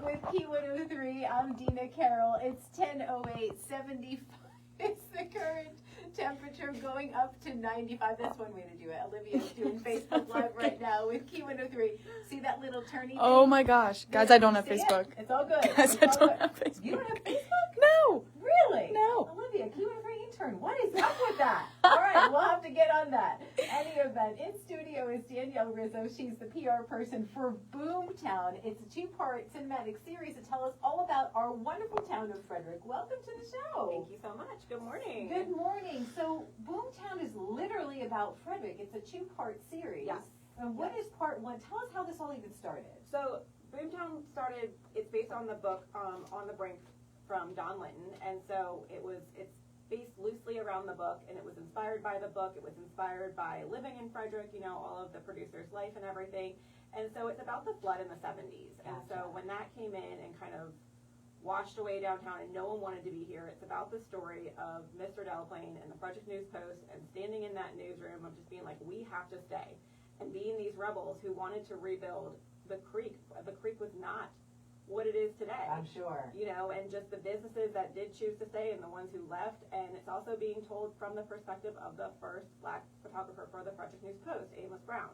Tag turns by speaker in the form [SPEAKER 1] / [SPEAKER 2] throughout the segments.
[SPEAKER 1] with Key 103. I'm Dina, Carole. It's 10:08:75. It's the current temperature going up to 95. That's one way to do it. Olivia's doing Facebook Live right now with Key 103. See that little turny thing?
[SPEAKER 2] Oh my gosh. Guys, I don't have Facebook.
[SPEAKER 1] It's all good.
[SPEAKER 2] Guys, I don't have Facebook.
[SPEAKER 1] You don't have Facebook?
[SPEAKER 2] No.
[SPEAKER 1] Really?
[SPEAKER 2] No.
[SPEAKER 1] Olivia, Key 103 intern. What is up with that? All right, we'll have to get on that. Any event. In studio is Danielle Rizzo. She's the PR person for Boomtown. It's a two-part cinematic series to tell us all about our wonderful town of Frederick. Welcome to the show.
[SPEAKER 3] Thank you so much. Good morning.
[SPEAKER 1] Good morning. So Boomtown is literally about Frederick. It's a two-part series.
[SPEAKER 3] Yes.
[SPEAKER 1] And what is part one? Tell us how this all even started.
[SPEAKER 3] So Boomtown started, it's based on the book On the Brink from Don Linton, and so it's based loosely around the book, and it was inspired by the book. It was inspired by living in Frederick, you know, all of the producer's life and everything. And so it's about the flood in the 70s. And so when that came in and kind of washed away downtown and no one wanted to be here, it's about the story of Mr. Delaplane and the Frederick News Post and standing in that newsroom of just being like, we have to stay. And being these rebels who wanted to rebuild the creek. The creek was not what it is today.
[SPEAKER 1] I'm sure.
[SPEAKER 3] You know, and just the businesses that did choose to stay and the ones who left. And it's also being told from the perspective of the first black photographer for the Frederick News Post, Amos Brown.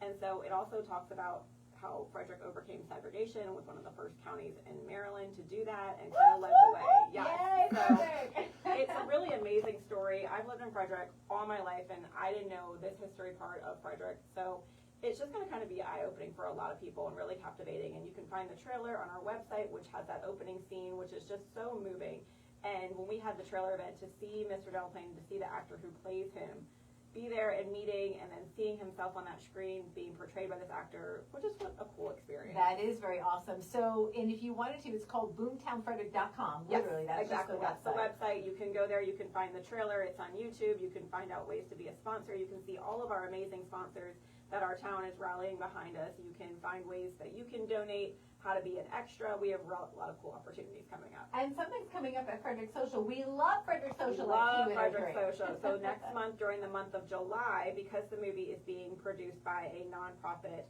[SPEAKER 3] And so it also talks about how Frederick overcame segregation and was one of the first counties in Maryland to do that and kind of led the way.
[SPEAKER 1] Yay,
[SPEAKER 3] So
[SPEAKER 1] Frederick.
[SPEAKER 3] it's a really amazing story. I've lived in Frederick all my life, and I didn't know this history part of Frederick. So it's just going to kind of be eye-opening for a lot of people and really captivating. And you can find the trailer on our website, which has that opening scene, which is just so moving. And when we had the trailer event, to see Mr. Delaplane, to see the actor who plays him, be there and meeting, and then seeing himself on that screen being portrayed by this actor, which is a cool experience.
[SPEAKER 1] That is very awesome. So, and if you wanted to, it's called boomtownfrederick.com. Literally, that's
[SPEAKER 3] exactly.
[SPEAKER 1] just
[SPEAKER 3] the website. You can go there. You can find the trailer. It's on YouTube. You can find out ways to be a sponsor. You can see all of our amazing sponsors that our town is rallying behind us. You can find ways that you can donate, how to be an extra. We have a lot of cool opportunities coming up.
[SPEAKER 1] And something's coming up at Frederick Social. We love Frederick Social.
[SPEAKER 3] We love Frederick Social. So next month, during the month of July, because the movie is being produced by a nonprofit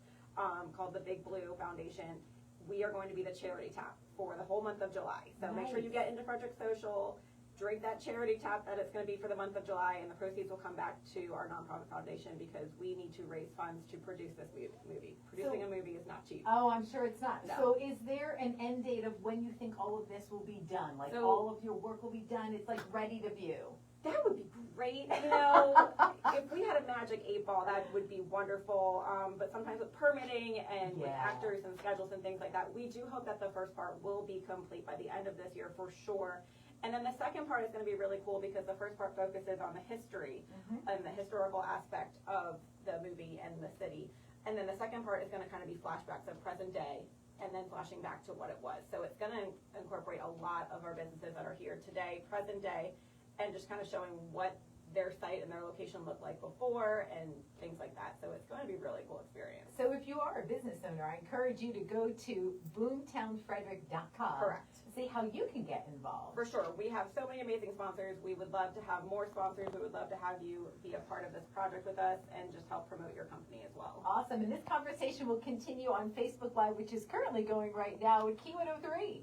[SPEAKER 3] called the Big Blue Foundation, we are going to be the charity tap for the whole month of July. So make sure you get into Frederick Social, drink that charity tap that it's going to be for the month of July, and the proceeds will come back to our nonprofit foundation because we need to raise funds to produce this movie. Producing a movie is not cheap.
[SPEAKER 1] Oh, I'm sure it's not.
[SPEAKER 3] No.
[SPEAKER 1] So is there an end date of when you think all of this will be done? Like all of your work will be done? It's like ready to view.
[SPEAKER 3] That would be great. You know, if we had a magic 8-ball, that would be wonderful. But sometimes with permitting and with actors and schedules and things like that, we do hope that the first part will be complete by the end of this year for sure. And then the second part is going to be really cool because the first part focuses on the history and the historical aspect of the movie and the city. And then the second part is going to kind of be flashbacks of present day and then flashing back to what it was. So it's going to incorporate a lot of our businesses that are here today, present day, and just kind of showing what their site and their location looked like before and things like that. So it's going to be a really cool experience.
[SPEAKER 1] So if you are a business owner, I encourage you to go to boomtownfrederick.com.
[SPEAKER 3] Correct.
[SPEAKER 1] See how you can get involved.
[SPEAKER 3] For sure. We have so many amazing sponsors. We would love to have more sponsors. We would love to have you be a part of this project with us and just help promote your company as well.
[SPEAKER 1] Awesome. And this conversation will continue on Facebook Live, which is currently going right now with Key 103.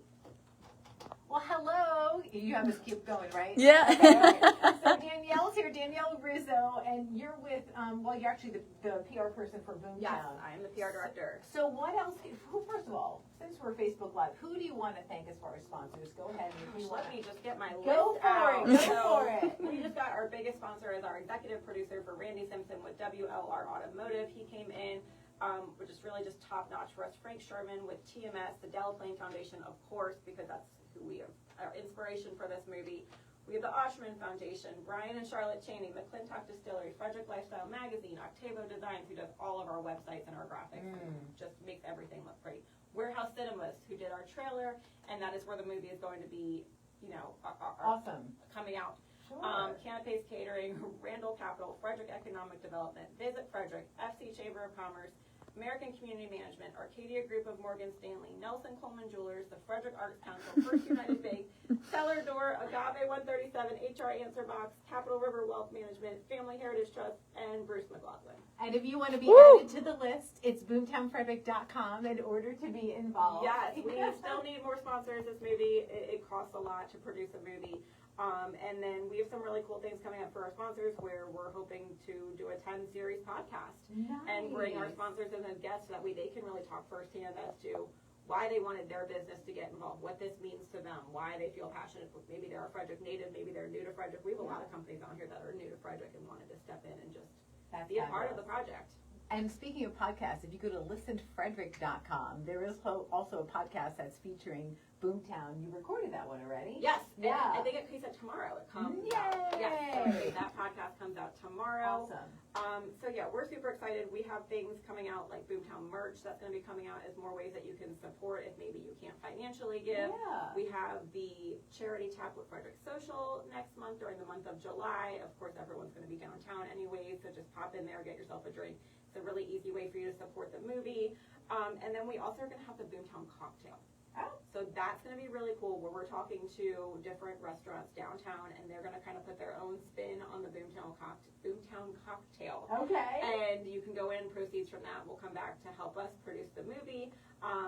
[SPEAKER 1] Well, hello. You have us keep going, right?
[SPEAKER 2] Yeah.
[SPEAKER 1] Okay, all right. So Danielle's here, Danielle Rizzo, and you're with, you're actually the PR person for Boomtown.
[SPEAKER 3] Yes, I am the PR director.
[SPEAKER 1] So what else, first of all, since we're Facebook Live, who do you want to thank as far as sponsors? Go ahead.
[SPEAKER 3] Let me just get my
[SPEAKER 1] Go
[SPEAKER 3] list
[SPEAKER 1] for
[SPEAKER 3] out.
[SPEAKER 1] it. Go for it.
[SPEAKER 3] We just got our biggest sponsor as our executive producer for Randy Simpson with WLR Automotive. He came in, which is really just top notch for us. Frank Sherman with TMS, the Delaplane Foundation, of course, because that's who we are, our inspiration for this movie. We have the Oshman Foundation, Brian and Charlotte Chaney, McClintock Distillery, Frederick Lifestyle Magazine, Octavo Designs, who does all of our websites and our graphics, just makes everything look great. Warehouse Cinemas, who did our trailer, and that is where the movie is going to be, you know,
[SPEAKER 1] Awesome.
[SPEAKER 3] coming out.
[SPEAKER 1] Sure.
[SPEAKER 3] Canapes Catering, Randall Capital, Frederick Economic Development, Visit Frederick, FC Chamber of Commerce, American Community Management, Arcadia Group of Morgan Stanley, Nelson Coleman Jewelers, the Frederick Arts Council, First United Bank, Cellar Door, Agave 137, HR Answer Box, Capital River Wealth Management, Family Heritage Trust, and Bruce McLaughlin.
[SPEAKER 1] And if you want to be
[SPEAKER 2] Woo!
[SPEAKER 1] added to the list, it's boomtownfrederick.com in order to be involved.
[SPEAKER 3] Yes, we still need more sponsors. This movie, it costs a lot to produce a movie. And then we have some really cool things coming up for our sponsors where we're hoping to do a 10-series podcast and bring our sponsors in as guests so that way they can really talk firsthand as to why they wanted their business to get involved, what this means to them, why they feel passionate. Maybe they're a Frederick native, maybe they're new to Frederick. We have a lot of companies on here that are new to Frederick and wanted to step in and just be a part of the project.
[SPEAKER 1] And speaking of podcasts, if you go to listenfrederick.com, there is also a podcast that's featuring Boomtown. You recorded that one already?
[SPEAKER 3] Yes.
[SPEAKER 1] Yeah.
[SPEAKER 3] I think it comes out tomorrow. It comes
[SPEAKER 1] Yay!
[SPEAKER 3] out. Yes. So that podcast comes out tomorrow.
[SPEAKER 1] Awesome.
[SPEAKER 3] So yeah, we're super excited. We have things coming out like Boomtown merch that's going to be coming out as more ways that you can support if maybe you can't financially give.
[SPEAKER 1] Yeah.
[SPEAKER 3] We have the charity tap with Frederick Social next month during the month of July. Of course, everyone's going to be downtown anyway, so just pop in there, get yourself a drink. It's a really easy way for you to support the movie. And then we also are going to have the Boomtown cocktail.
[SPEAKER 1] Oh.
[SPEAKER 3] So that's going to be really cool where we're talking to different restaurants downtown and they're going to kind of put their own spin on the Boomtown cocktail.
[SPEAKER 1] Okay.
[SPEAKER 3] And you can go in, proceeds from that will come back to help us produce the movie.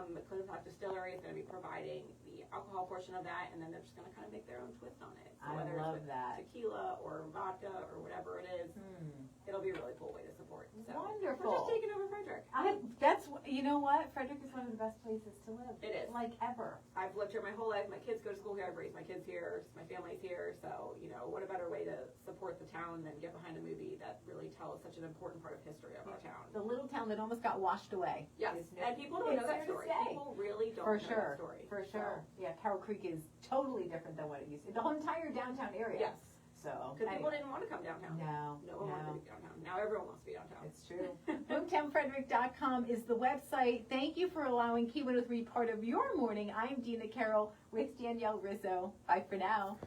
[SPEAKER 3] McClintock Distillery is going to be providing the alcohol portion of that, and then they're just going to kind of make their own twist on it. So
[SPEAKER 1] I
[SPEAKER 3] whether
[SPEAKER 1] love
[SPEAKER 3] it's with
[SPEAKER 1] that.
[SPEAKER 3] tequila or vodka or whatever it is, it'll be a really cool way to support. So
[SPEAKER 1] Wonderful.
[SPEAKER 3] we're just taking over Frederick.
[SPEAKER 1] You know what? Frederick is one of the best places to live.
[SPEAKER 3] It is.
[SPEAKER 1] Like ever.
[SPEAKER 3] I've lived here my whole life. My kids go to school here. I've raised my kids here. My family's here. So, what a better way to support the town than get behind a movie that really tells such an important part of history of our town.
[SPEAKER 1] The little town that almost got washed away.
[SPEAKER 3] Yes, and people don't know that story. People really don't know that story.
[SPEAKER 1] For sure. Yeah, Carole Creek is totally different than what it used to be. The whole entire downtown area.
[SPEAKER 3] Yes.
[SPEAKER 1] So,
[SPEAKER 3] because people didn't want to come downtown.
[SPEAKER 1] No
[SPEAKER 3] one wanted to be downtown. Now everyone wants to be downtown.
[SPEAKER 1] It's true. BoomtownFrederick.com is the website. Thank you for allowing Key 103 part of your morning. I'm Dina, Carole with Danielle Rizzo. Bye for now.